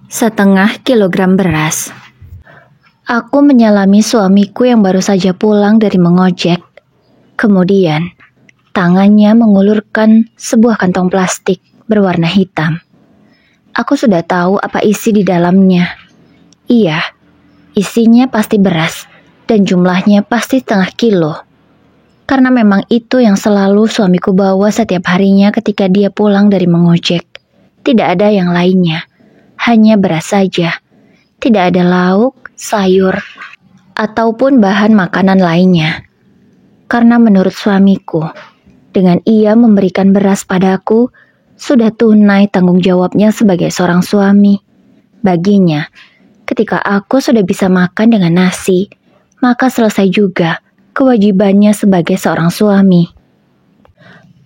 setengah kilogram beras. Aku menyalami suamiku yang baru saja pulang dari mengojek. Kemudian, tangannya mengulurkan sebuah kantong plastik berwarna hitam. Aku sudah tahu apa isi di dalamnya. Iya, isinya pasti beras dan jumlahnya pasti setengah kilo. Karena memang itu yang selalu suamiku bawa setiap harinya ketika dia pulang dari mengojek. Tidak ada yang lainnya, hanya beras saja. Tidak ada lauk, sayur, ataupun bahan makanan lainnya. Karena menurut suamiku, dengan ia memberikan beras padaku, sudah tunai tanggung jawabnya sebagai seorang suami. Baginya, ketika aku sudah bisa makan dengan nasi, maka selesai juga kewajibannya sebagai seorang suami.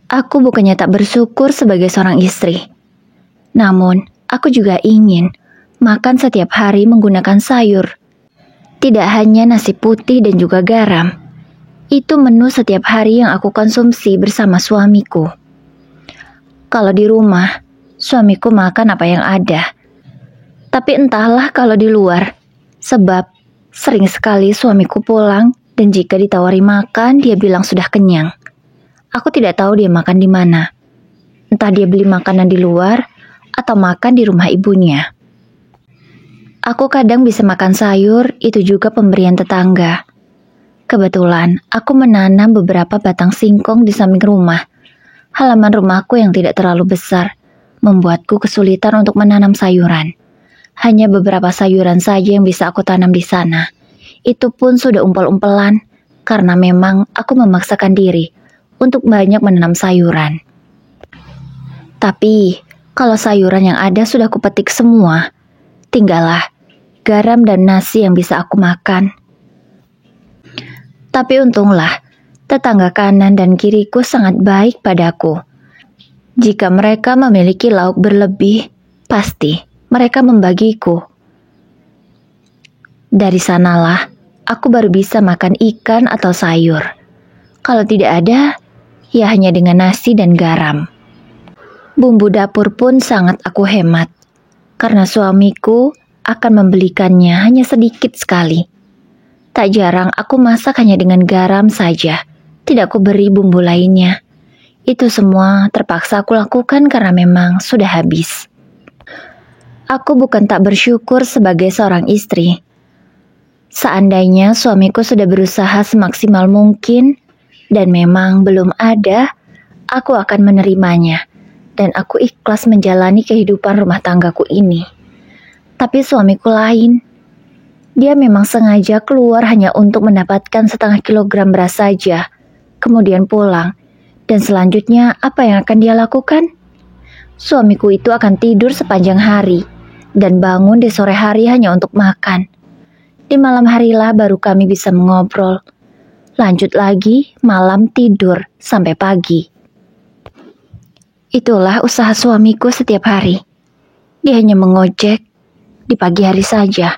Aku bukannya tak bersyukur sebagai seorang istri. Namun, aku juga ingin makan setiap hari menggunakan sayur. Tidak hanya nasi putih dan juga garam. Itu menu setiap hari yang aku konsumsi bersama suamiku. Kalau di rumah, suamiku makan apa yang ada. Tapi entahlah kalau di luar, sebab sering sekali suamiku pulang dan jika ditawari makan, dia bilang sudah kenyang. Aku tidak tahu dia makan di mana. Entah dia beli makanan di luar atau makan di rumah ibunya. Aku kadang bisa makan sayur, itu juga pemberian tetangga. Kebetulan, aku menanam beberapa batang singkong di samping rumah. Halaman rumahku yang tidak terlalu besar, membuatku kesulitan untuk menanam sayuran. Hanya beberapa sayuran saja yang bisa aku tanam di sana. Itu pun sudah umpel-umpelan, karena memang aku memaksakan diri untuk banyak menanam sayuran. Tapi, kalau sayuran yang ada sudah kupetik semua, tinggallah garam dan nasi yang bisa aku makan. Tapi untunglah, tetangga kanan dan kiriku sangat baik padaku. Jika mereka memiliki lauk berlebih, pasti mereka membagiku. Dari sanalah, aku baru bisa makan ikan atau sayur. Kalau tidak ada, ya hanya dengan nasi dan garam. Bumbu dapur pun sangat aku hemat, karena suamiku akan membelikannya hanya sedikit sekali. Tak jarang aku masak hanya dengan garam saja, tidak aku beri bumbu lainnya. Itu semua terpaksa aku lakukan karena memang sudah habis. Aku bukan tak bersyukur sebagai seorang istri. Seandainya suamiku sudah berusaha semaksimal mungkin dan memang belum ada, aku akan menerimanya dan aku ikhlas menjalani kehidupan rumah tanggaku ini. Tapi suamiku lain. Dia memang sengaja keluar hanya untuk mendapatkan setengah kilogram beras saja, kemudian pulang. Dan selanjutnya apa yang akan dia lakukan? Suamiku itu akan tidur sepanjang hari dan bangun di sore hari hanya untuk makan. Di malam harilah baru kami bisa mengobrol. Lanjut lagi, malam tidur sampai pagi. Itulah usaha suamiku setiap hari. Dia hanya mengojek di pagi hari saja.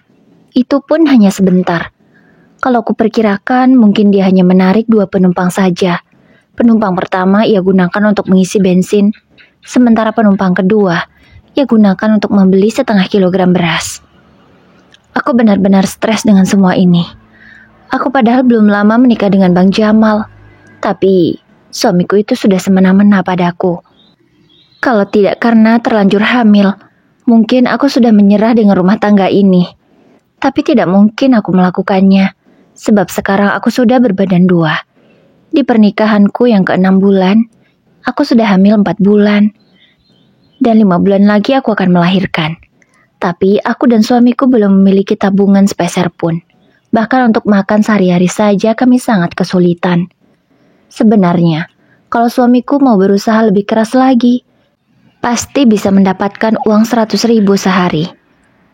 Itu pun hanya sebentar. Kalau kuperkirakan mungkin dia hanya menarik 2 penumpang saja. Penumpang pertama ia gunakan untuk mengisi bensin, sementara penumpang kedua ia gunakan untuk membeli setengah kilogram beras. Aku benar-benar stres dengan semua ini. Aku padahal belum lama menikah dengan Bang Jamal, tapi suamiku itu sudah semena-mena padaku. Kalau tidak karena terlanjur hamil, mungkin aku sudah menyerah dengan rumah tangga ini. Tapi tidak mungkin aku melakukannya, sebab sekarang aku sudah berbadan 2. Di pernikahanku yang ke-6 bulan, aku sudah hamil 4 bulan. Dan 5 bulan lagi aku akan melahirkan. Tapi aku dan suamiku belum memiliki tabungan sepeser pun. Bahkan untuk makan sehari-hari saja kami sangat kesulitan. Sebenarnya, kalau suamiku mau berusaha lebih keras lagi, pasti bisa mendapatkan uang 100.000 sehari.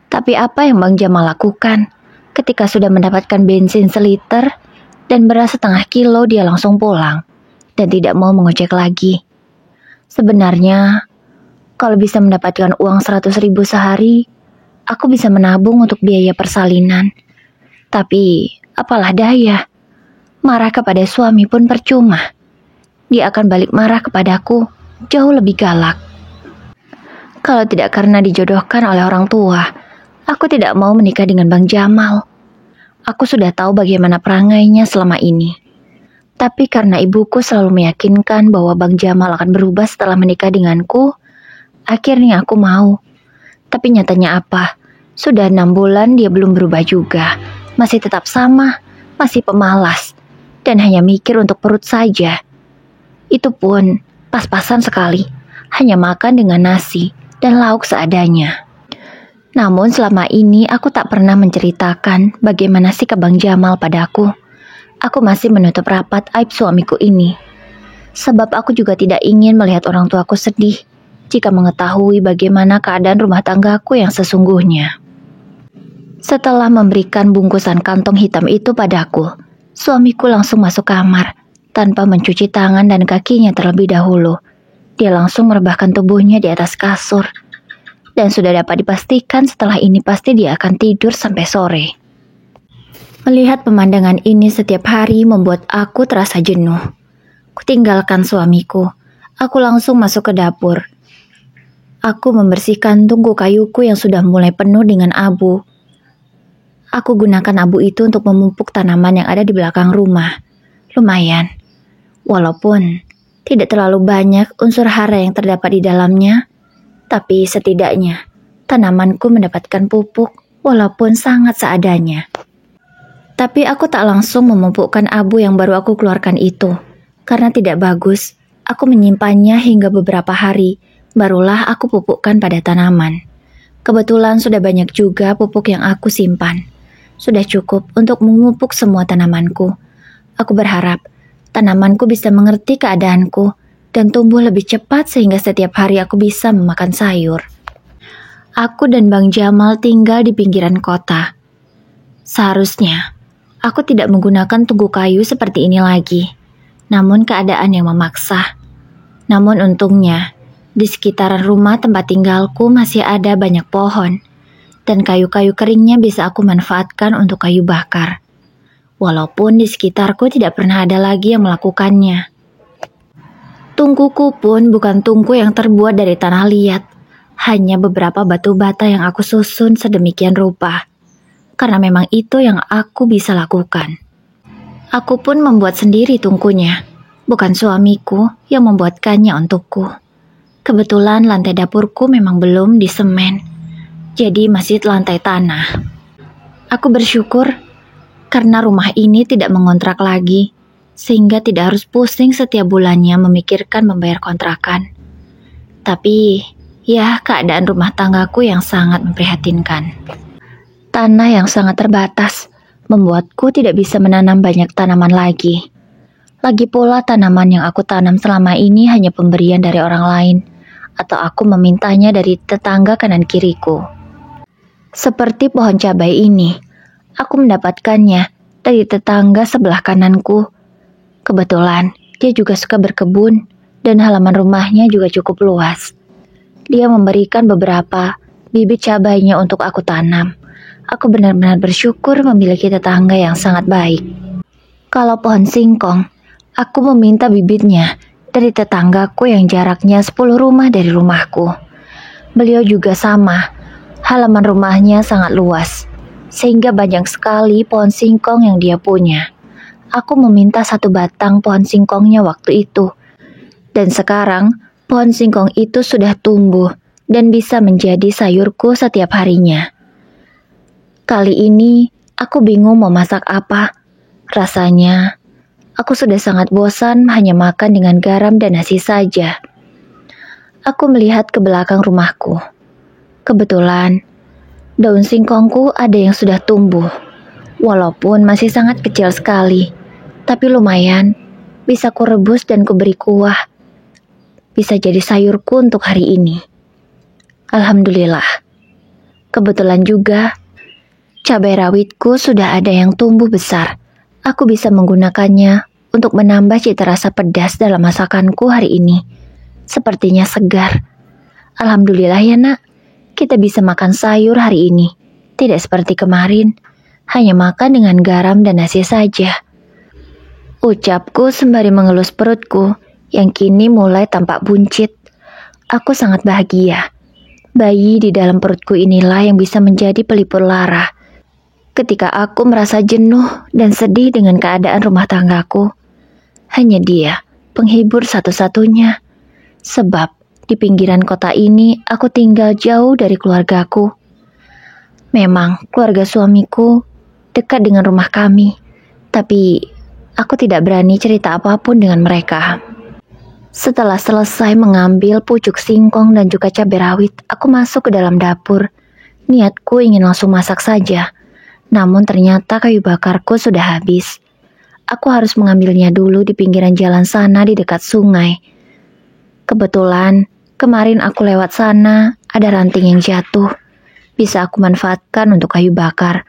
Tapi apa yang Bang Jamal lakukan? Ketika sudah mendapatkan bensin seliter dan beras setengah kilo, dia langsung pulang dan tidak mau mengojek lagi. Sebenarnya, kalau bisa mendapatkan uang 100.000 sehari, aku bisa menabung untuk biaya persalinan. Tapi, apalah daya. Marah kepada suami pun percuma. Dia akan balik marah kepadaku, jauh lebih galak. Kalau tidak karena dijodohkan oleh orang tua, Aku tidak mau menikah dengan Bang Jamal. Aku sudah tahu bagaimana perangainya selama ini. Tapi karena ibuku selalu meyakinkan bahwa Bang Jamal akan berubah setelah menikah denganku, akhirnya aku mau. Tapi nyatanya apa? Sudah 6 bulan dia belum berubah juga. Masih tetap sama, masih pemalas, dan hanya mikir untuk perut saja. Itu pun pas-pasan sekali, hanya makan dengan nasi dan lauk seadanya. Namun selama ini aku tak pernah menceritakan bagaimana sikap Bang Jamal padaku. Aku masih menutup rapat aib suamiku ini. Sebab aku juga tidak ingin melihat orang tuaku sedih jika mengetahui bagaimana keadaan rumah tanggaku yang sesungguhnya. Setelah memberikan bungkusan kantong hitam itu padaku, suamiku langsung masuk kamar tanpa mencuci tangan dan kakinya terlebih dahulu. Dia langsung merebahkan tubuhnya di atas kasur. Dan sudah dapat dipastikan setelah ini pasti dia akan tidur sampai sore. Melihat pemandangan ini setiap hari membuat aku terasa jenuh. Kutinggalkan suamiku. Aku langsung masuk ke dapur. Aku membersihkan tungku kayuku yang sudah mulai penuh dengan abu. Aku gunakan abu itu untuk memupuk tanaman yang ada di belakang rumah. Lumayan. Walaupun tidak terlalu banyak unsur hara yang terdapat di dalamnya, tapi setidaknya tanamanku mendapatkan pupuk walaupun sangat seadanya. Tapi aku tak langsung memupukkan abu yang baru aku keluarkan itu. Karena tidak bagus, aku menyimpannya hingga beberapa hari, barulah aku pupukkan pada tanaman. Kebetulan sudah banyak juga pupuk yang aku simpan. Sudah cukup untuk memupuk semua tanamanku. Aku berharap tanamanku bisa mengerti keadaanku dan tumbuh lebih cepat sehingga setiap hari aku bisa memakan sayur. Aku dan Bang Jamal tinggal di pinggiran kota. Seharusnya aku tidak menggunakan tungku kayu seperti ini lagi. Namun keadaan yang memaksa. Namun untungnya, di sekitaran rumah tempat tinggalku masih ada banyak pohon. Dan kayu-kayu keringnya bisa aku manfaatkan untuk kayu bakar. Walaupun di sekitarku tidak pernah ada lagi yang melakukannya. Tungkuku pun bukan tungku yang terbuat dari tanah liat. Hanya beberapa batu bata yang aku susun sedemikian rupa. Karena memang itu yang aku bisa lakukan. Aku pun membuat sendiri tungkunya. Bukan suamiku yang membuatkannya untukku. Kebetulan lantai dapurku memang belum disemen. Jadi masih lantai tanah. Aku bersyukur karena rumah ini tidak mengontrak lagi, sehingga tidak harus pusing setiap bulannya memikirkan membayar kontrakan. Tapi, ya keadaan rumah tanggaku yang sangat memprihatinkan. Tanah yang sangat terbatas, membuatku tidak bisa menanam banyak tanaman lagi. Lagi pula tanaman yang aku tanam selama ini hanya pemberian dari orang lain, atau aku memintanya dari tetangga kanan kiriku. Seperti pohon cabai ini, aku mendapatkannya dari tetangga sebelah kananku. Kebetulan, dia juga suka berkebun dan halaman rumahnya juga cukup luas. Dia memberikan beberapa bibit cabainya untuk aku tanam. Aku benar-benar bersyukur memiliki tetangga yang sangat baik. Kalau pohon singkong, aku meminta bibitnya dari tetanggaku yang jaraknya 10 rumah dari rumahku. Beliau juga sama. Halaman rumahnya sangat luas, sehingga banyak sekali pohon singkong yang dia punya. Aku meminta 1 batang pohon singkongnya waktu itu. Dan sekarang, pohon singkong itu sudah tumbuh dan bisa menjadi sayurku setiap harinya. Kali ini, aku bingung mau masak apa. Rasanya, aku sudah sangat bosan hanya makan dengan garam dan nasi saja. Aku melihat ke belakang rumahku. Kebetulan, daun singkongku ada yang sudah tumbuh. Walaupun masih sangat kecil sekali, tapi lumayan, bisa kurebus dan kuberi kuah. Bisa jadi sayurku untuk hari ini. Alhamdulillah. Kebetulan juga, cabai rawitku sudah ada yang tumbuh besar. Aku bisa menggunakannya untuk menambah cita rasa pedas dalam masakanku hari ini. Sepertinya segar. Alhamdulillah ya nak. Kita bisa makan sayur hari ini. Tidak seperti kemarin, hanya makan dengan garam dan nasi saja. Ucapku sembari mengelus perutku yang kini mulai tampak buncit. Aku sangat bahagia. Bayi di dalam perutku inilah yang bisa menjadi pelipur lara. Ketika aku merasa jenuh dan sedih dengan keadaan rumah tanggaku, hanya dia penghibur satu-satunya. Sebab di pinggiran kota ini aku tinggal jauh dari keluargaku. Memang keluarga suamiku dekat dengan rumah kami, tapi aku tidak berani cerita apapun dengan mereka. Setelah selesai mengambil pucuk singkong dan juga cabai rawit, aku masuk ke dalam dapur. Niatku ingin langsung masak saja, namun ternyata kayu bakarku sudah habis. Aku harus mengambilnya dulu di pinggiran jalan sana di dekat sungai. Kebetulan, kemarin aku lewat sana, ada ranting yang jatuh. Bisa aku manfaatkan untuk kayu bakar.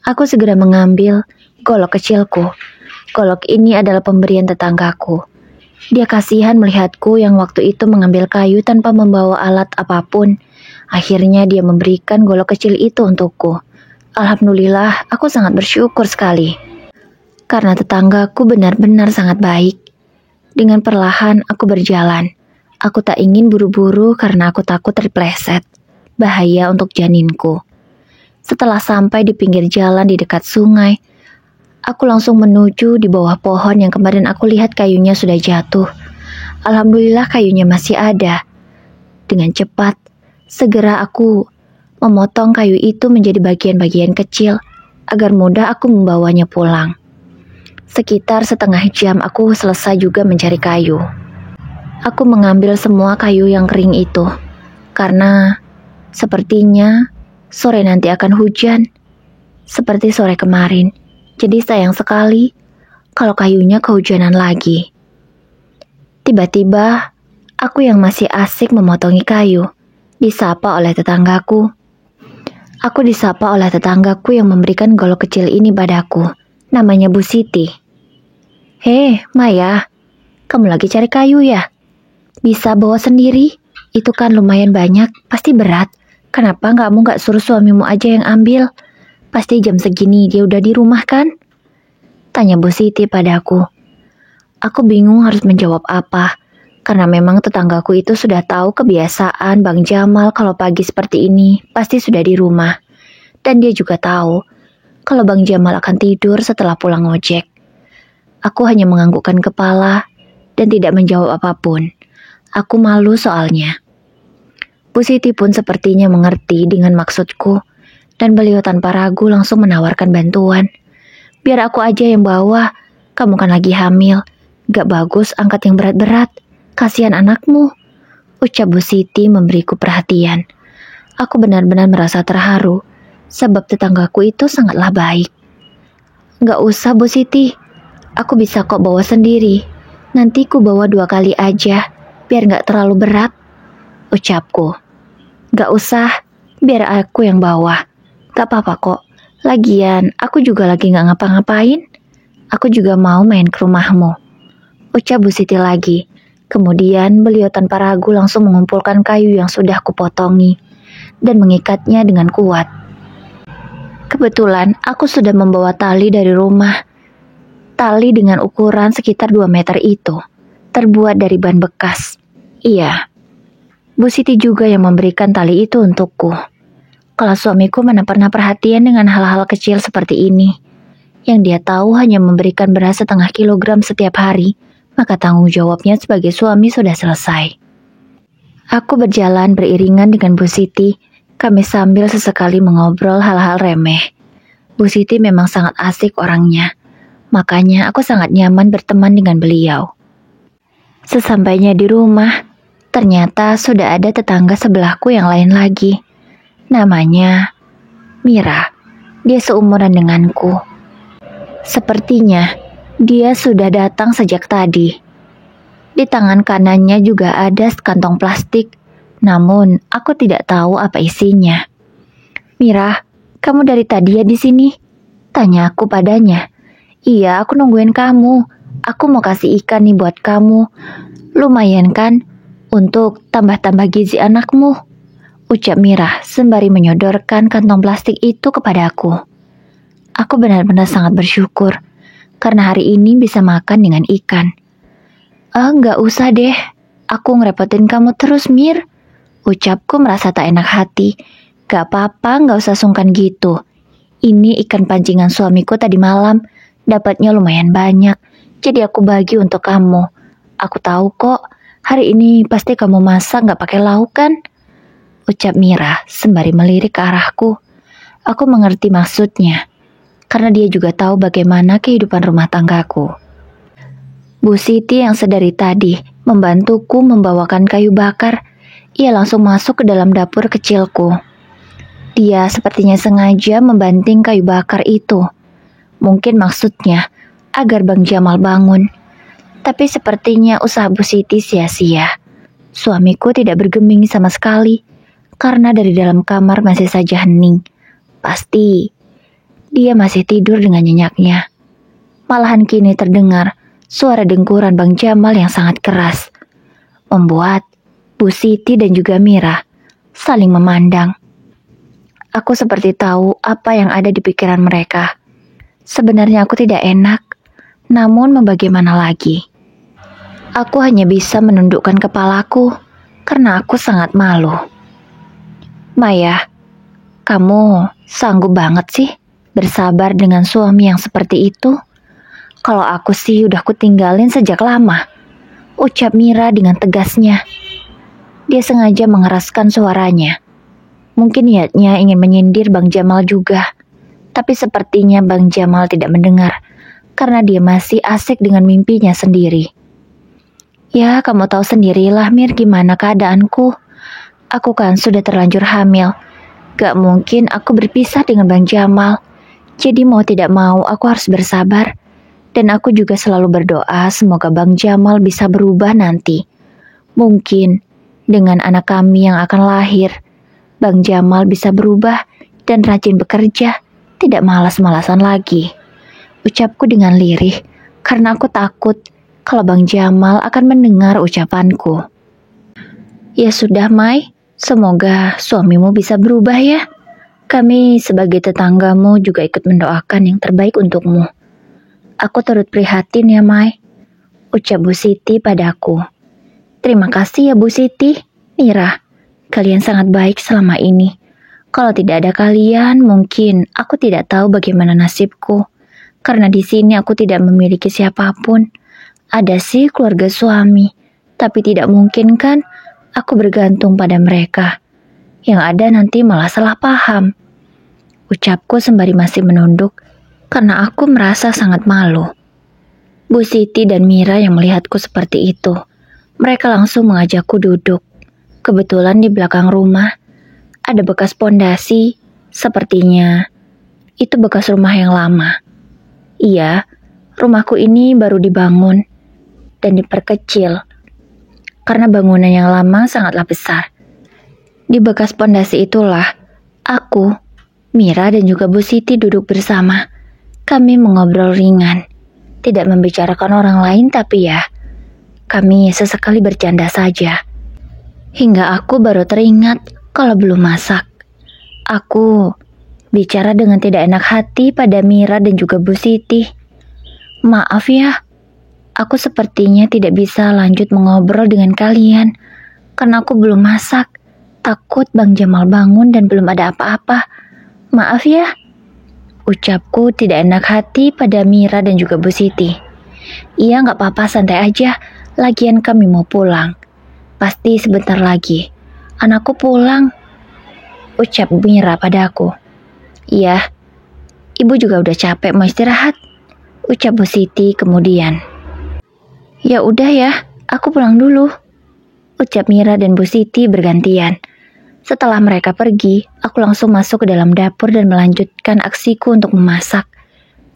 Aku segera mengambil golok kecilku. Golok ini adalah pemberian tetanggaku. Dia kasihan melihatku yang waktu itu mengambil kayu tanpa membawa alat apapun. Akhirnya dia memberikan golok kecil itu untukku. Alhamdulillah, aku sangat bersyukur sekali. Karena tetanggaku benar-benar sangat baik. Dengan perlahan aku berjalan. Aku tak ingin buru-buru karena aku takut terpleset. Bahaya untuk janinku. Setelah sampai di pinggir jalan di dekat sungai, aku langsung menuju di bawah pohon yang kemarin aku lihat kayunya sudah jatuh. Alhamdulillah kayunya masih ada. Dengan cepat, segera aku memotong kayu itu menjadi bagian-bagian kecil agar mudah aku membawanya pulang. Sekitar setengah jam aku selesai juga mencari kayu. Aku mengambil semua kayu yang kering itu karena sepertinya sore nanti akan hujan seperti sore kemarin. Jadi sayang sekali kalau kayunya kehujanan lagi. Tiba-tiba, aku yang masih asik memotongi kayu, disapa oleh tetanggaku. Aku disapa oleh tetanggaku yang memberikan golok kecil ini padaku. Namanya Bu Siti. Hei, Maya, kamu lagi cari kayu ya? Bisa bawa sendiri? Itu kan lumayan banyak, pasti berat. Kenapa kamu gak suruh suamimu aja yang ambil? Pasti jam segini dia udah di rumah kan? Tanya Bu Siti padaku. Aku bingung harus menjawab apa, karena memang tetanggaku itu sudah tahu kebiasaan Bang Jamal kalau pagi seperti ini pasti sudah di rumah. Dan dia juga tahu kalau Bang Jamal akan tidur setelah pulang ojek. Aku hanya menganggukkan kepala dan tidak menjawab apapun. Aku malu soalnya. Bu Siti pun sepertinya mengerti dengan maksudku. Dan beliau tanpa ragu langsung menawarkan bantuan. Biar aku aja yang bawa, kamu kan lagi hamil. Gak bagus angkat yang berat-berat. Kasihan anakmu. Ucap Bu Siti memberiku perhatian. Aku benar-benar merasa terharu. Sebab tetanggaku itu sangatlah baik. Gak usah Bu Siti. Aku bisa kok bawa sendiri. Nanti ku bawa 2 kali aja. Biar gak terlalu berat. Ucapku. Gak usah. Biar aku yang bawa. Gak apa-apa kok. Lagian, aku juga lagi gak ngapa-ngapain. Aku juga mau main ke rumahmu. Ucap Bu Siti lagi. Kemudian beliau tanpa ragu langsung mengumpulkan kayu yang sudah kupotongi dan mengikatnya dengan kuat. Kebetulan aku sudah membawa tali dari rumah. Tali dengan ukuran sekitar 2 meter itu. Terbuat dari ban bekas. Iya. Bu Siti juga yang memberikan tali itu untukku. Kalau suamiku mana pernah perhatian dengan hal-hal kecil seperti ini. Yang dia tahu hanya memberikan beras 0,5 kilogram setiap hari, maka tanggung jawabnya sebagai suami sudah selesai. Aku berjalan beriringan dengan Bu Siti, kami sambil sesekali mengobrol hal-hal remeh. Bu Siti memang sangat asik orangnya, makanya aku sangat nyaman berteman dengan beliau. Sesampainya di rumah, ternyata sudah ada tetangga sebelahku yang lain lagi. Namanya Mira. Dia seumuran denganku. Sepertinya dia sudah datang sejak tadi. Di tangan kanannya juga ada sekantong plastik. Namun aku tidak tahu apa isinya. Mira, kamu dari tadi ya di sini? Tanya aku padanya. Iya, aku nungguin kamu. Aku mau kasih ikan nih buat kamu. Lumayan kan untuk tambah-tambah gizi anakmu. Ucap Mira sembari menyodorkan kantong plastik itu kepadaku. Aku benar-benar sangat bersyukur karena hari ini bisa makan dengan ikan. Nggak usah deh, aku ngerepotin kamu terus, Mir. Ucapku merasa tak enak hati. Gak apa-apa, gak usah sungkan gitu. Ini ikan pancingan suamiku tadi malam. Dapatnya lumayan banyak. Jadi aku bagi untuk kamu. Aku tahu kok, hari ini pasti kamu masak gak pakai lauk kan? Ucap Mira sembari melirik ke arahku. Aku mengerti maksudnya. Karena dia juga tahu bagaimana kehidupan rumah tanggaku. Bu Siti yang sedari tadi membantuku membawakan kayu bakar. Ia langsung masuk ke dalam dapur kecilku. Dia sepertinya sengaja membanting kayu bakar itu. Mungkin maksudnya agar Bang Jamal bangun. Tapi sepertinya usaha Bu Siti sia-sia. Suamiku tidak bergeming sama sekali. Karena dari dalam kamar masih saja hening. Pasti dia masih tidur dengan nyenyaknya. Malahan kini terdengar suara dengkuran Bang Jamal yang sangat keras. Membuat Bu Siti dan juga Mira saling memandang. Aku seperti tahu apa yang ada di pikiran mereka. Sebenarnya aku tidak enak, namun mau bagaimana lagi? Aku hanya bisa menundukkan kepalaku karena aku sangat malu. Maya, kamu sanggup banget sih bersabar dengan suami yang seperti itu? Kalau aku sih udah kutinggalin sejak lama, ucap Mira dengan tegasnya. Dia sengaja mengeraskan suaranya. Mungkin niatnya ingin menyindir Bang Jamal juga. Tapi sepertinya Bang Jamal tidak mendengar, karena dia masih asik dengan mimpinya sendiri. Ya, kamu tahu sendirilah Mir gimana keadaanku. Aku kan sudah terlanjur hamil. Gak mungkin aku berpisah dengan Bang Jamal. Jadi mau tidak mau aku harus bersabar. Dan aku juga selalu berdoa semoga Bang Jamal bisa berubah nanti. Mungkin dengan anak kami yang akan lahir, Bang Jamal bisa berubah dan rajin bekerja. Tidak malas-malasan lagi. Ucapku dengan lirih karena aku takut kalau Bang Jamal akan mendengar ucapanku. Ya sudah Mai, semoga suamimu bisa berubah ya. Kami sebagai tetanggamu juga ikut mendoakan yang terbaik untukmu. Aku turut prihatin ya Mai, ucap Bu Siti padaku. Terima kasih ya Bu Siti. Mira, kalian sangat baik selama ini. Kalau tidak ada kalian, mungkin aku tidak tahu bagaimana nasibku. Karena di sini aku tidak memiliki siapapun. Ada sih keluarga suami, tapi tidak mungkin kan aku bergantung pada mereka. Yang ada nanti malah salah paham. Ucapku sembari masih menunduk, karena aku merasa sangat malu. Bu Siti dan Mira yang melihatku seperti itu, mereka langsung mengajakku duduk. Kebetulan di belakang rumah ada bekas pondasi, sepertinya itu bekas rumah yang lama. Iya, rumahku ini baru dibangun dan diperkecil karena bangunan yang lama sangatlah besar. Di bekas pondasi itulah aku, Mira dan juga Bu Siti duduk bersama. Kami mengobrol ringan, tidak membicarakan orang lain tapi ya, kami sesekali bercanda saja. Hingga aku baru teringat kalau belum masak. Aku bicara dengan tidak enak hati pada Mira dan juga Bu Siti. Maaf ya, aku sepertinya tidak bisa lanjut mengobrol dengan kalian karena aku belum masak. Takut Bang Jamal bangun dan belum ada apa-apa. Maaf ya, ucapku tidak enak hati pada Mira dan juga Bu Siti. Iya gak apa-apa, santai aja. Lagian kami mau pulang. Pasti sebentar lagi anakku pulang, ucap Mira padaku. Iya, ibu juga udah capek mau istirahat, ucap Bu Siti kemudian. Ya udah ya, aku pulang dulu, ucap Mira dan Bu Siti bergantian. Setelah mereka pergi, aku langsung masuk ke dalam dapur dan melanjutkan aksiku untuk memasak.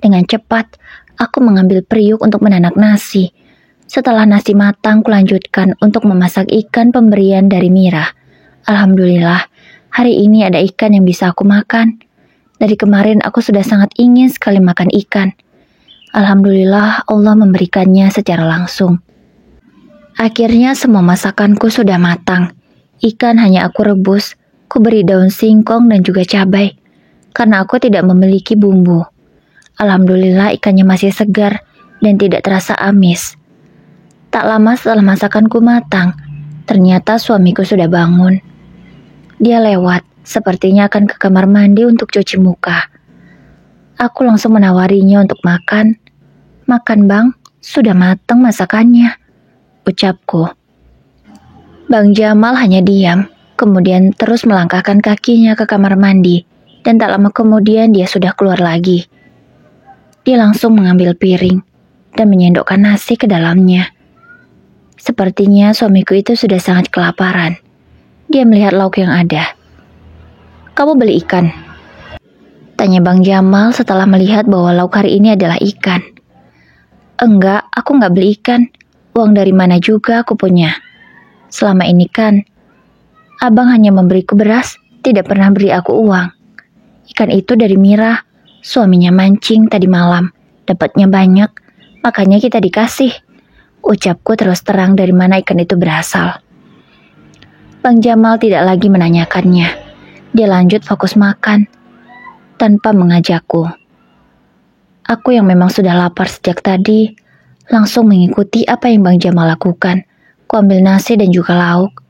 Dengan cepat, aku mengambil periuk untuk menanak nasi. Setelah nasi matang, kulanjutkan untuk memasak ikan pemberian dari Mira. Alhamdulillah, hari ini ada ikan yang bisa aku makan. Dari kemarin aku sudah sangat ingin sekali makan ikan. Alhamdulillah Allah memberikannya secara langsung. Akhirnya semua masakanku sudah matang. Ikan hanya aku rebus, ku beri daun singkong dan juga cabai. Karena aku tidak memiliki bumbu. Alhamdulillah ikannya masih segar dan tidak terasa amis. Tak lama setelah masakanku matang, ternyata suamiku sudah bangun. Dia lewat, sepertinya akan ke kamar mandi untuk cuci muka. Aku langsung menawarinya untuk makan. Makan bang, sudah matang masakannya, ucapku. Bang Jamal hanya diam, kemudian terus melangkahkan kakinya ke kamar mandi, dan tak lama kemudian dia sudah keluar lagi. Dia langsung mengambil piring dan menyendokkan nasi ke dalamnya. Sepertinya suamiku itu sudah sangat kelaparan. Dia melihat lauk yang ada. "Kamu beli ikan?" tanya Bang Jamal setelah melihat bahwa lauk hari ini adalah ikan. "Enggak, aku nggak beli ikan. Uang dari mana juga aku punya. Selama ini kan, abang hanya memberiku beras, tidak pernah beri aku uang. Ikan itu dari Mira, suaminya mancing tadi malam. Dapatnya banyak, makanya kita dikasih," ucapku terus terang dari mana ikan itu berasal. Bang Jamal tidak lagi menanyakannya. Dia lanjut fokus makan, tanpa mengajakku. Aku yang memang sudah lapar sejak tadi, langsung mengikuti apa yang Bang Jamal lakukan. Ku ambil nasi dan juga lauk.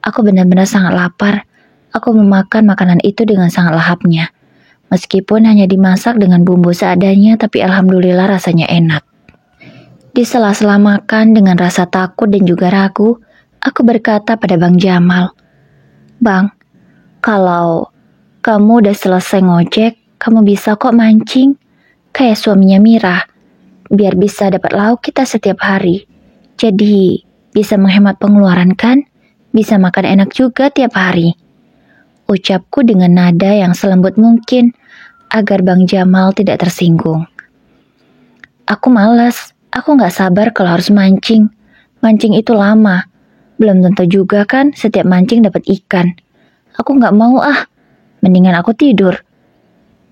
Aku benar-benar sangat lapar. Aku memakan makanan itu dengan sangat lahapnya. Meskipun hanya dimasak dengan bumbu seadanya, tapi alhamdulillah rasanya enak. Di sela-sela makan dengan rasa takut dan juga ragu, aku berkata pada Bang Jamal, "Bang, kalau kamu udah selesai ngojek, kamu bisa kok mancing, kayak suaminya Mira, biar bisa dapat lauk kita setiap hari. Jadi, bisa menghemat pengeluaran kan? Bisa makan enak juga tiap hari," ucapku dengan nada yang selembut mungkin, agar Bang Jamal tidak tersinggung. "Aku malas, aku gak sabar kalau harus mancing. Mancing itu lama. Belum tentu juga kan setiap mancing dapat ikan. Aku gak mau mendingan aku tidur,"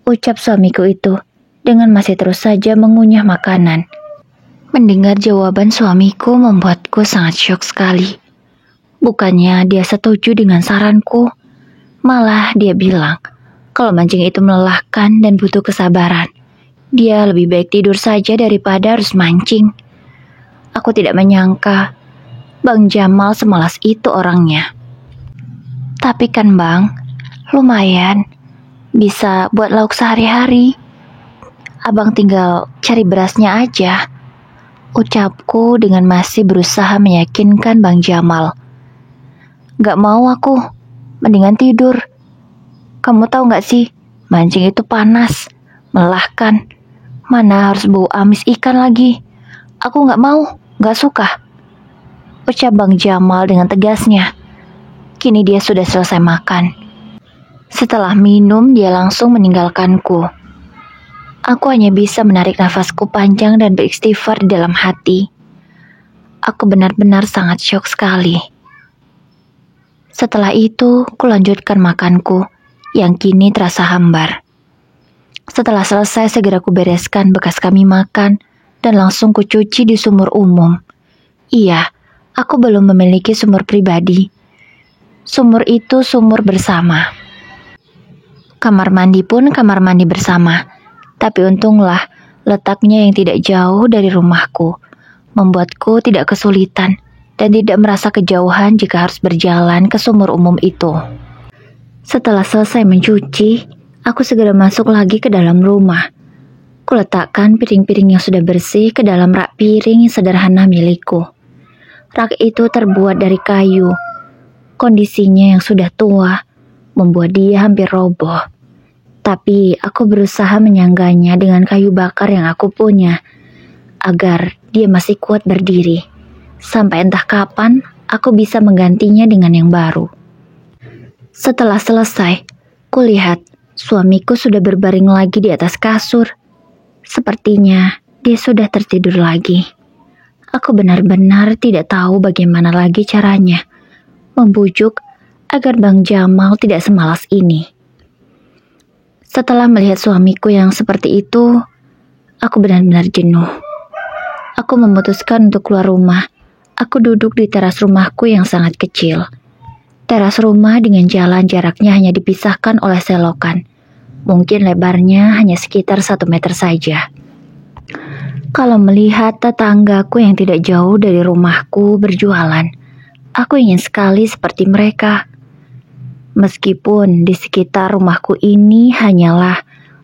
ucap suamiku itu dengan masih terus saja mengunyah makanan. Mendengar jawaban suamiku membuatku sangat syok sekali. Bukannya dia setuju dengan saranku, malah dia bilang kalau mancing itu melelahkan dan butuh kesabaran. Dia lebih baik tidur saja daripada harus mancing. Aku tidak menyangka Bang Jamal semalas itu orangnya. "Tapi kan Bang, lumayan, bisa buat lauk sehari-hari. Abang tinggal cari berasnya aja," ucapku dengan masih berusaha meyakinkan Bang Jamal. "Gak mau aku, mendingan tidur. Kamu tahu gak sih, mancing itu panas, melelahkan. Mana harus bau amis ikan lagi. Aku gak mau, gak suka," ucap Bang Jamal dengan tegasnya. Kini dia sudah selesai makan. Setelah minum, dia langsung meninggalkanku. Aku hanya bisa menarik nafasku panjang dan beristighfar di dalam hati. Aku benar-benar sangat syok sekali. Setelah itu, kulanjutkan makanku, yang kini terasa hambar. Setelah selesai, segera kubereskan bekas kami makan, dan langsung kucuci di sumur umum. Iya, aku belum memiliki sumur pribadi. Sumur itu sumur bersama. Kamar mandi pun kamar mandi bersama. Tapi untunglah, letaknya yang tidak jauh dari rumahku, membuatku tidak kesulitan dan tidak merasa kejauhan jika harus berjalan ke sumur umum itu. Setelah selesai mencuci, aku segera masuk lagi ke dalam rumah. Kuletakkan piring-piring yang sudah bersih ke dalam rak piring sederhana milikku. Rak itu terbuat dari kayu. Kondisinya yang sudah tua membuat dia hampir roboh. Tapi aku berusaha menyangganya dengan kayu bakar yang aku punya, agar dia masih kuat berdiri. Sampai entah kapan aku bisa menggantinya dengan yang baru. Setelah selesai, kulihat suamiku sudah berbaring lagi di atas kasur. Sepertinya dia sudah tertidur lagi. Aku benar-benar tidak tahu bagaimana lagi caranya membujuk agar Bang Jamal tidak semalas ini. Setelah melihat suamiku yang seperti itu, aku benar-benar jenuh. Aku memutuskan untuk keluar rumah. Aku duduk di teras rumahku yang sangat kecil. Teras rumah dengan jalan jaraknya hanya dipisahkan oleh selokan. Mungkin lebarnya hanya sekitar 1 meter saja. Kalau melihat tetanggaku yang tidak jauh dari rumahku berjualan, aku ingin sekali seperti mereka. Meskipun di sekitar rumahku ini hanyalah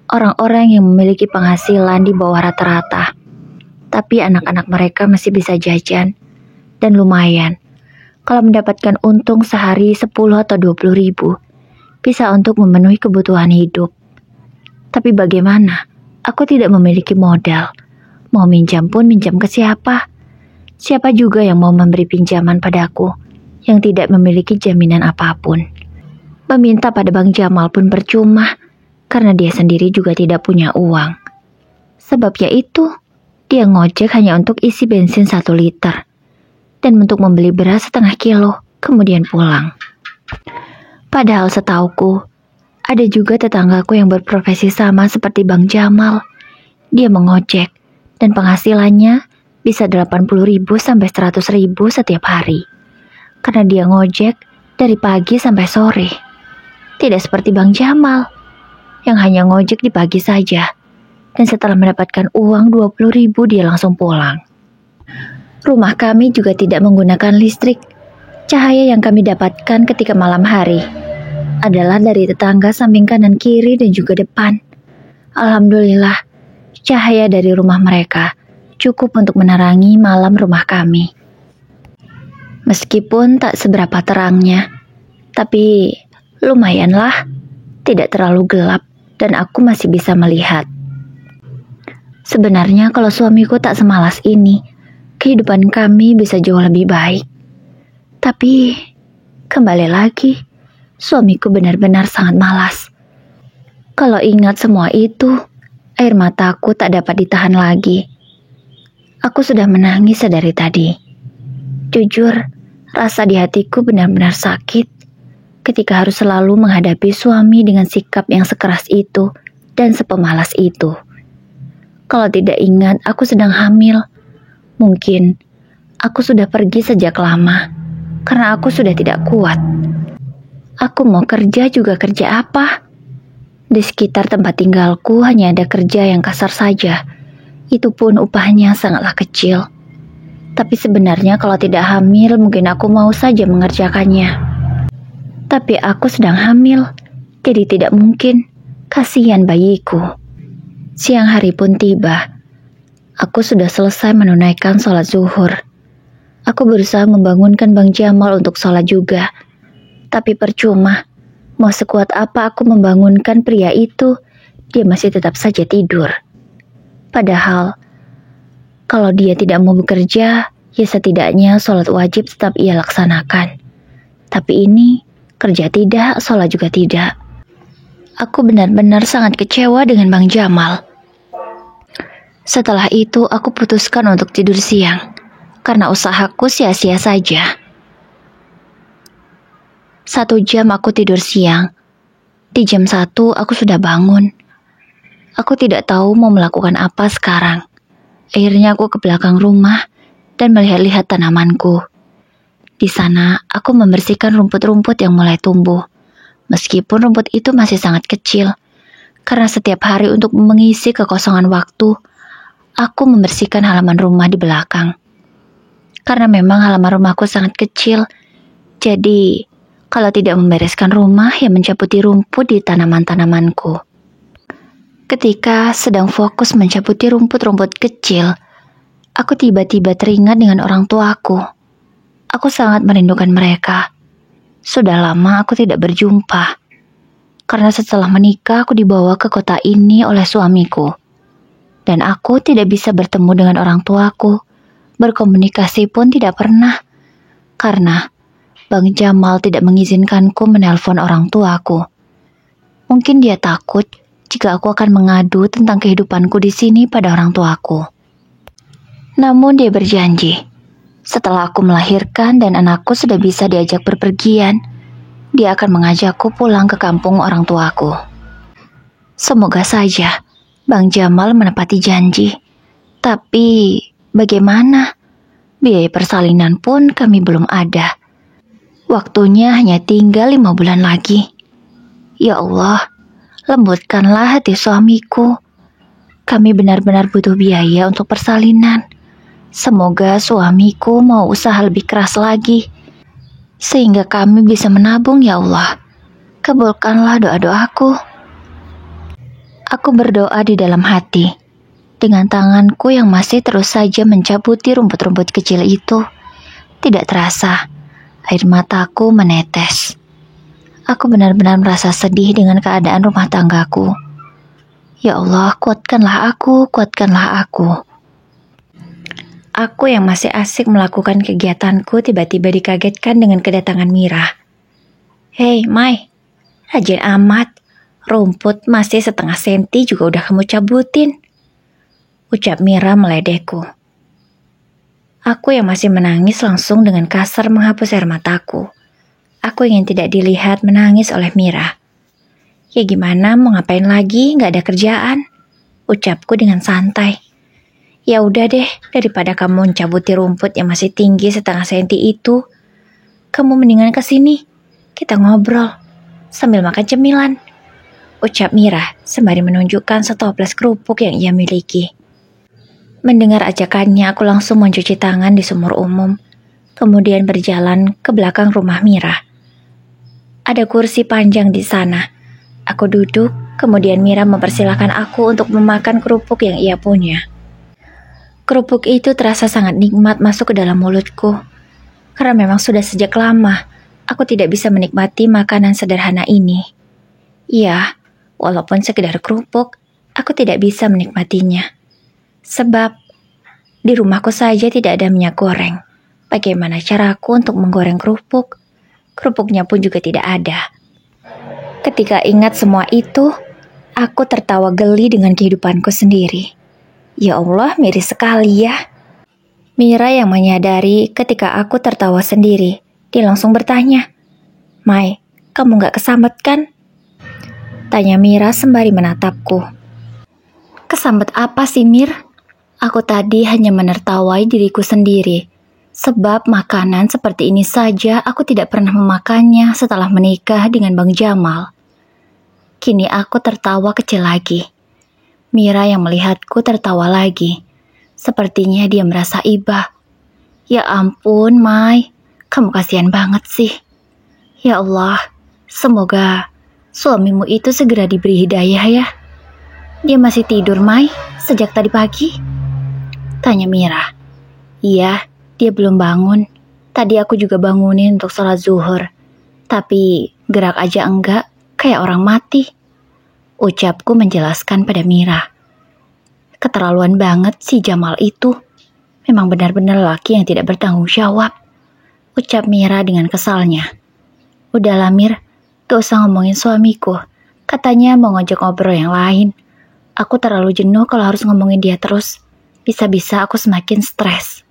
orang-orang yang memiliki penghasilan di bawah rata-rata, tapi anak-anak mereka masih bisa jajan. Dan lumayan, kalau mendapatkan untung sehari 10 atau 20 ribu, bisa untuk memenuhi kebutuhan hidup. Tapi bagaimana? Aku tidak memiliki modal. Mau minjam pun minjam ke siapa? Siapa juga yang mau memberi pinjaman padaku yang tidak memiliki jaminan apapun? Meminta pada Bang Jamal pun percuma, karena dia sendiri juga tidak punya uang. Sebabnya itu, dia ngojek hanya untuk isi bensin 1 liter. Dan untuk membeli beras 0,5 kilo, kemudian pulang. Padahal setauku, ada juga tetanggaku yang berprofesi sama seperti Bang Jamal. Dia mengojek, dan penghasilannya bisa 80 ribu sampai 100 ribu setiap hari. Karena dia ngojek dari pagi sampai sore. Tidak seperti Bang Jamal, yang hanya ngojek di pagi saja. Dan setelah mendapatkan uang 20 ribu dia langsung pulang. Rumah kami juga tidak menggunakan listrik. Cahaya yang kami dapatkan ketika malam hari adalah dari tetangga samping kanan kiri dan juga depan. Alhamdulillah, cahaya dari rumah mereka cukup untuk menerangi malam rumah kami. Meskipun tak seberapa terangnya, tapi lumayanlah, tidak terlalu gelap dan aku masih bisa melihat. Sebenarnya kalau suamiku tak semalas ini, kehidupan kami bisa jauh lebih baik. Tapi, kembali lagi, suamiku benar-benar sangat malas. Kalau ingat semua itu, air mataku tak dapat ditahan lagi. Aku sudah menangis sedari tadi. Jujur, rasa di hatiku benar-benar sakit ketika harus selalu menghadapi suami dengan sikap yang sekeras itu dan sepemalas itu. Kalau tidak ingat aku sedang hamil, mungkin aku sudah pergi sejak lama karena aku sudah tidak kuat. Aku mau kerja juga kerja apa? Di sekitar tempat tinggalku hanya ada kerja yang kasar saja. Itu pun upahnya sangatlah kecil. Tapi sebenarnya kalau tidak hamil mungkin aku mau saja mengerjakannya. Tapi aku sedang hamil, jadi tidak mungkin. Kasihan bayiku. Siang hari pun tiba. Aku sudah selesai menunaikan sholat zuhur. Aku berusaha membangunkan Bang Jamal untuk sholat juga. Tapi percuma. Mau sekuat apa aku membangunkan pria itu, dia masih tetap saja tidur. Padahal, kalau dia tidak mau bekerja, ya setidaknya sholat wajib tetap ia laksanakan. Tapi ini, kerja tidak, sholat juga tidak. Aku benar-benar sangat kecewa dengan Bang Jamal. Setelah itu aku putuskan untuk tidur siang, karena usahaku sia-sia saja. 1 jam aku tidur siang. Di jam 1 aku sudah bangun. Aku tidak tahu mau melakukan apa sekarang. Akhirnya aku ke belakang rumah dan melihat-lihat tanamanku. Di sana aku membersihkan rumput-rumput yang mulai tumbuh. Meskipun rumput itu masih sangat kecil, karena setiap hari untuk mengisi kekosongan waktu, aku membersihkan halaman rumah di belakang. Karena memang halaman rumahku sangat kecil, jadi kalau tidak membereskan rumah, ya mencabuti rumput di tanaman-tanamanku. Ketika sedang fokus mencabuti rumput-rumput kecil, aku tiba-tiba teringat dengan orang tuaku. Aku sangat merindukan mereka. Sudah lama aku tidak berjumpa. Karena setelah menikah aku dibawa ke kota ini oleh suamiku. Dan aku tidak bisa bertemu dengan orang tuaku. Berkomunikasi pun tidak pernah. Karena Bang Jamal tidak mengizinkanku menelpon orang tuaku. Mungkin dia takut jika aku akan mengadu tentang kehidupanku di sini pada orang tuaku. Namun dia berjanji, setelah aku melahirkan dan anakku sudah bisa diajak berpergian, dia akan mengajakku pulang ke kampung orang tuaku. Semoga saja Bang Jamal menepati janji. Tapi bagaimana? Biaya persalinan pun kami belum ada. Waktunya hanya tinggal 5 bulan lagi. Ya Allah, lembutkanlah hati suamiku. Kami benar-benar butuh biaya untuk persalinan. Semoga suamiku mau usaha lebih keras lagi, sehingga kami bisa menabung ya Allah. kabulkanlah doa-doaku. Aku berdoa di dalam hati. Dengan tanganku yang masih terus saja mencabuti rumput-rumput kecil itu, tidak terasa, air mataku menetes. Aku benar-benar merasa sedih dengan keadaan rumah tanggaku. Ya Allah, kuatkanlah aku, kuatkanlah aku. Aku yang masih asik melakukan kegiatanku tiba-tiba dikagetkan dengan kedatangan Mira. Hei, Mai, rajin amat. Rumput masih 1/2 senti juga udah kamu cabutin, ucap Mira meledekku. Aku yang masih menangis langsung dengan kasar menghapus air mataku. Aku ingin tidak dilihat menangis oleh Mira. Ya gimana, mau ngapain lagi, gak ada kerjaan, ucapku dengan santai. Ya udah deh, daripada kamu mencabuti rumput yang masih tinggi 1/2 senti itu, kamu mendingan kesini, kita ngobrol, sambil makan cemilan, ucap Mira sembari menunjukkan setoples kerupuk yang ia miliki. Mendengar ajakannya, aku langsung mencuci tangan di sumur umum, kemudian berjalan ke belakang rumah Mira. Ada kursi panjang di sana. Aku duduk, kemudian Mira mempersilahkan aku untuk memakan kerupuk yang ia punya. Kerupuk itu terasa sangat nikmat masuk ke dalam mulutku. Karena memang sudah sejak lama, aku tidak bisa menikmati makanan sederhana ini. Ya, walaupun sekedar kerupuk, aku tidak bisa menikmatinya. Sebab, di rumahku saja tidak ada minyak goreng. Bagaimana caraku untuk menggoreng kerupuk? Kerupuknya pun juga tidak ada. Ketika ingat semua itu, aku tertawa geli dengan kehidupanku sendiri. Ya Allah, miris sekali ya. Mira yang menyadari ketika aku tertawa sendiri, dia langsung bertanya, Mai, kamu gak kesambet kan? Tanya Mira sembari menatapku. Kesambet apa sih, Mir? Aku tadi hanya menertawai diriku sendiri. Sebab makanan seperti ini saja aku tidak pernah memakannya setelah menikah dengan Bang Jamal. Kini aku tertawa kecil lagi. Mira yang melihatku tertawa lagi. Sepertinya dia merasa iba. Ya ampun, Mai, kamu kasihan banget sih. Ya Allah, semoga suamimu itu segera diberi hidayah ya. Dia masih tidur, Mai, sejak tadi pagi? Tanya Mira. Iya, dia belum bangun. Tadi aku juga bangunin untuk sholat zuhur. Tapi gerak aja enggak, kayak orang mati. Ucapku menjelaskan pada Mira. Keterlaluan banget si Jamal itu. Memang benar-benar laki yang tidak bertanggung jawab. Ucap Mira dengan kesalnya. Udahlah Mir, gak usah ngomongin suamiku. Katanya mau ngajak ngobrol yang lain. Aku terlalu jenuh kalau harus ngomongin dia terus. Bisa-bisa aku semakin stres.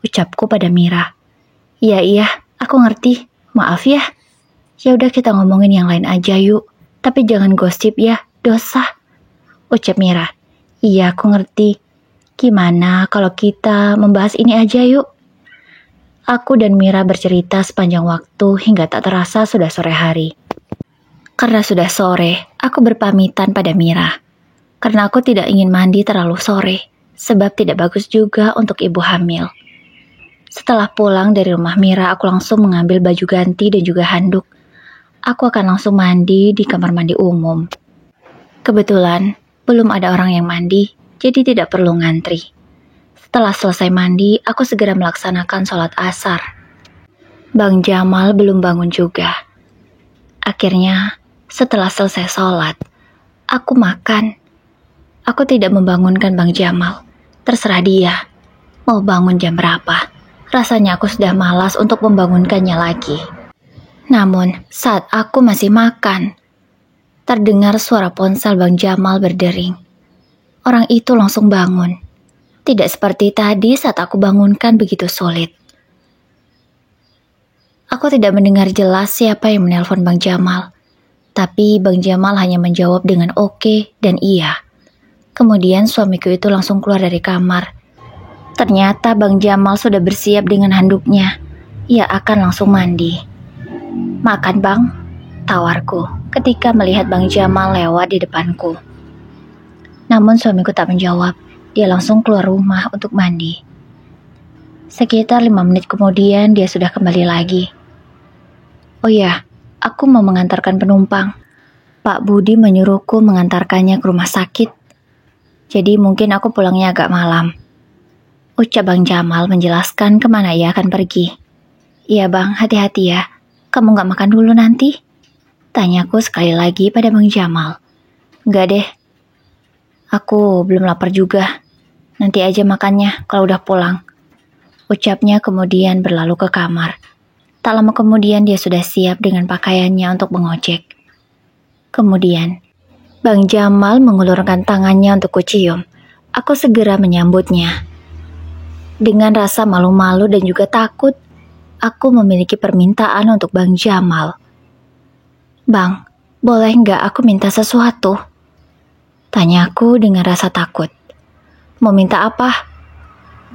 Ucapku pada Mira. Iya, aku ngerti. Maaf ya. Ya udah kita ngomongin yang lain aja yuk. Tapi jangan gosip ya, dosa. Ucap Mira. Iya, aku ngerti. Gimana kalau kita membahas ini aja yuk? Aku dan Mira bercerita sepanjang waktu hingga tak terasa sudah sore hari. Karena sudah sore, aku berpamitan pada Mira. Karena aku tidak ingin mandi terlalu sore. Sebab tidak bagus juga untuk ibu hamil. Setelah pulang dari rumah Mira, aku langsung mengambil baju ganti dan juga handuk. Aku akan langsung mandi di kamar mandi umum. Kebetulan, belum ada orang yang mandi, jadi tidak perlu ngantri. Setelah selesai mandi, aku segera melaksanakan sholat asar. Bang Jamal belum bangun juga. Akhirnya, setelah selesai sholat, aku makan. Aku tidak membangunkan Bang Jamal. Terserah dia, mau bangun jam berapa. Rasanya aku sudah malas untuk membangunkannya lagi. Namun, saat aku masih makan, terdengar suara ponsel Bang Jamal berdering. Orang itu langsung bangun. Tidak seperti tadi saat aku bangunkan begitu sulit. Aku tidak mendengar jelas siapa yang menelpon Bang Jamal. Tapi Bang Jamal hanya menjawab dengan oke dan iya. Kemudian suamiku itu langsung keluar dari kamar. Ternyata Bang Jamal sudah bersiap dengan handuknya. Ia akan langsung mandi. Makan Bang, tawarku ketika melihat Bang Jamal lewat di depanku. Namun suamiku tak menjawab. Dia langsung keluar rumah untuk mandi. Sekitar 5 menit kemudian dia sudah kembali lagi. Oh ya, aku mau mengantarkan penumpang. Pak Budi menyuruhku mengantarkannya ke rumah sakit. Jadi mungkin aku pulangnya agak malam. Ucap Bang Jamal menjelaskan kemana ia akan pergi. Iya bang, hati-hati ya. Kamu gak makan dulu nanti? Tanyaku sekali lagi pada Bang Jamal. Enggak deh. Aku belum lapar juga. Nanti aja makannya kalau udah pulang. Ucapnya kemudian berlalu ke kamar. Tak lama kemudian dia sudah siap dengan pakaiannya untuk mengojek. Kemudian, Bang Jamal mengulurkan tangannya untuk kucium. Aku segera menyambutnya. Dengan rasa malu-malu dan juga takut, aku memiliki permintaan untuk Bang Jamal. Bang, boleh nggak aku minta sesuatu? Tanyaku dengan rasa takut. Mau minta apa?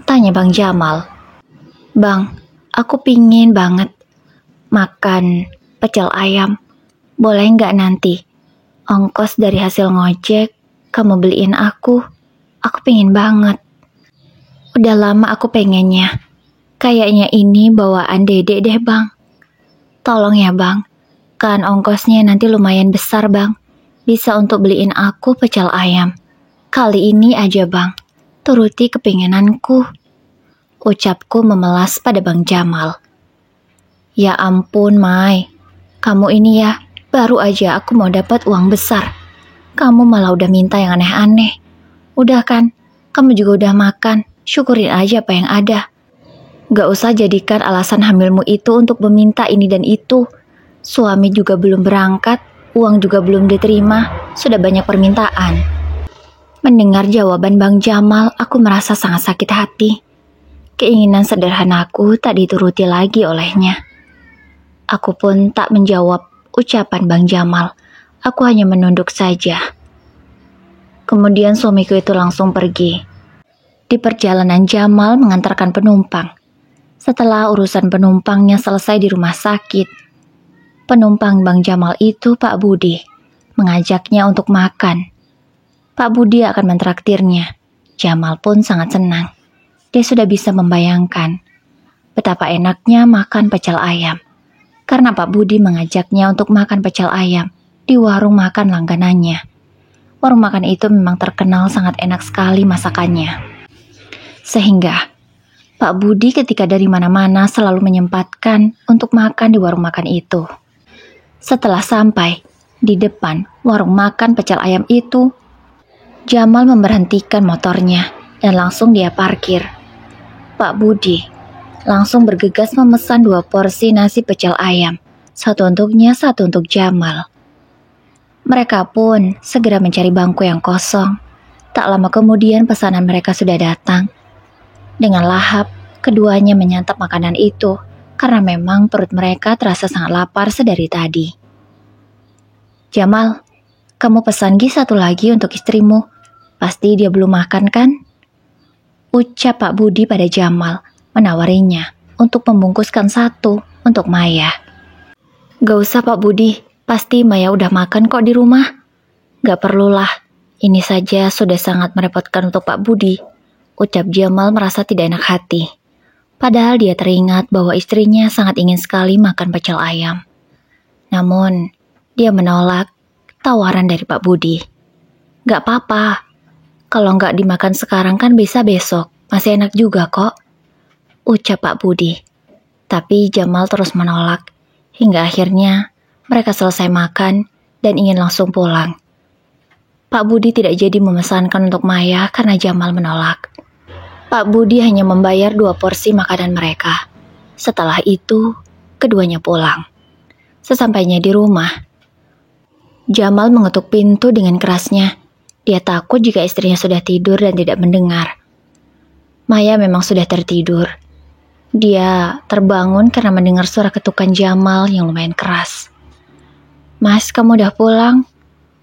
Tanya Bang Jamal. Bang, aku pingin banget makan pecel ayam. Boleh nggak nanti? Ongkos dari hasil ngojek, kamu beliin aku. Aku pingin banget. Udah lama aku pengennya. Kayaknya ini bawaan Dedek deh bang. Tolong ya bang. Kan ongkosnya nanti lumayan besar bang. Bisa untuk beliin aku pecel ayam. Kali ini aja bang. Turuti kepinginanku. Ucapku memelas pada Bang Jamal. Ya ampun Mai. Kamu ini ya. Baru aja aku mau dapat uang besar. Kamu malah udah minta yang aneh-aneh. Udah kan? Kamu juga udah makan. Syukurin aja apa yang ada. Gak usah jadikan alasan hamilmu itu untuk meminta ini dan itu. Suami juga belum berangkat, uang juga belum diterima, sudah banyak permintaan. Mendengar jawaban Bang Jamal, aku merasa sangat sakit hati. Keinginan sederhanaku tak dituruti lagi olehnya. Aku pun tak menjawab ucapan Bang Jamal. Aku hanya menunduk saja. Kemudian suamiku itu langsung pergi. Di perjalanan Jamal mengantarkan penumpang. Setelah urusan penumpangnya selesai di rumah sakit, penumpang Bang Jamal itu Pak Budi mengajaknya untuk makan. Pak Budi akan mentraktirnya. Jamal pun sangat senang. Dia sudah bisa membayangkan betapa enaknya makan pecel ayam. Karena Pak Budi mengajaknya untuk makan pecel ayam di warung makan langganannya. Warung makan itu memang terkenal sangat enak sekali masakannya. Sehingga Pak Budi ketika dari mana-mana selalu menyempatkan untuk makan di warung makan itu. Setelah sampai di depan warung makan pecel ayam itu, Jamal memberhentikan motornya dan langsung dia parkir. Pak Budi langsung bergegas memesan 2 porsi nasi pecel ayam, satu untuknya, satu untuk Jamal. Mereka pun segera mencari bangku yang kosong. Tak lama kemudian pesanan mereka sudah datang. Dengan lahap, keduanya menyantap makanan itu karena memang perut mereka terasa sangat lapar sedari tadi. Jamal, kamu pesan satu lagi untuk istrimu. Pasti dia belum makan kan? Ucap Pak Budi pada Jamal, menawarinya untuk membungkuskan satu untuk Maya. Gak usah Pak Budi, pasti Maya udah makan kok di rumah. Gak perlulah, ini saja sudah sangat merepotkan untuk Pak Budi. Ucap Jamal merasa tidak enak hati. Padahal dia teringat bahwa istrinya sangat ingin sekali makan pecel ayam. Namun, dia menolak tawaran dari Pak Budi. Gak apa-apa, kalau gak dimakan sekarang kan bisa besok, masih enak juga kok. Ucap Pak Budi. Tapi Jamal terus menolak, hingga akhirnya mereka selesai makan dan ingin langsung pulang. Pak Budi tidak jadi memesankan untuk Maya karena Jamal menolak. Pak Budi hanya membayar 2 porsi makanan mereka. Setelah itu, keduanya pulang. Sesampainya di rumah, Jamal mengetuk pintu dengan kerasnya. Dia takut jika istrinya sudah tidur dan tidak mendengar. Maya memang sudah tertidur. Dia terbangun karena mendengar suara ketukan Jamal yang lumayan keras. Mas, kamu udah pulang?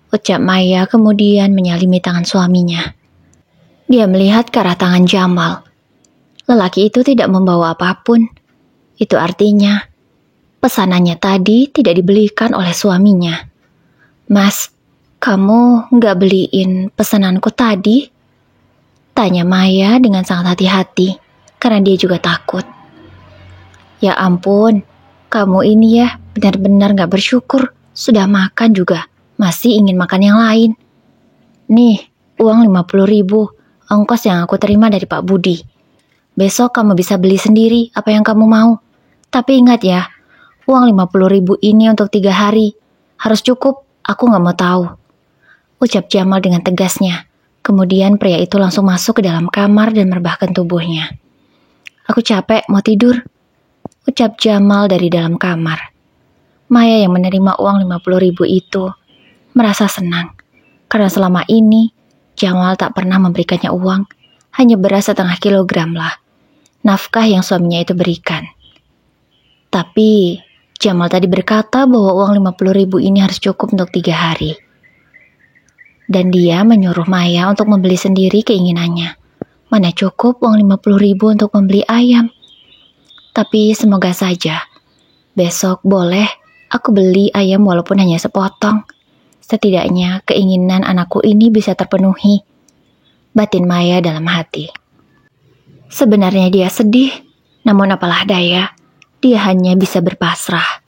Ucap Maya kemudian menyalimi tangan suaminya. Dia melihat ke arah tangan Jamal. Lelaki itu tidak membawa apapun. Itu artinya pesanannya tadi tidak dibelikan oleh suaminya. Mas, kamu nggak beliin pesananku tadi? Tanya Maya dengan sangat hati-hati karena dia juga takut. Ya ampun, kamu ini ya Benar-benar gak bersyukur. Sudah makan juga, masih ingin makan yang lain. Nih, uang 50.000, ongkos yang aku terima dari Pak Budi. Besok kamu bisa beli sendiri apa yang kamu mau. Tapi ingat ya, uang 50.000 ini untuk 3 hari. Harus cukup, aku gak mau tahu. Ucap Jamal dengan tegasnya. Kemudian pria itu langsung masuk ke dalam kamar dan merebahkan tubuhnya. Aku capek, mau tidur. Ucap Jamal dari dalam kamar. Maya yang menerima uang 50.000 itu merasa senang. Karena selama ini, Jamal tak pernah memberikannya uang. Hanya beras 0,5 kilogram lah. Nafkah yang suaminya itu berikan. Tapi, Jamal tadi berkata bahwa uang 50.000 ini harus cukup untuk 3 hari. Dan dia menyuruh Maya untuk membeli sendiri keinginannya. Mana cukup uang 50.000 untuk membeli ayam. Tapi semoga saja, besok boleh aku beli ayam walaupun hanya sepotong. Setidaknya keinginan anakku ini bisa terpenuhi. Batin Maya dalam hati. Sebenarnya dia sedih, namun apalah daya, dia hanya bisa berpasrah.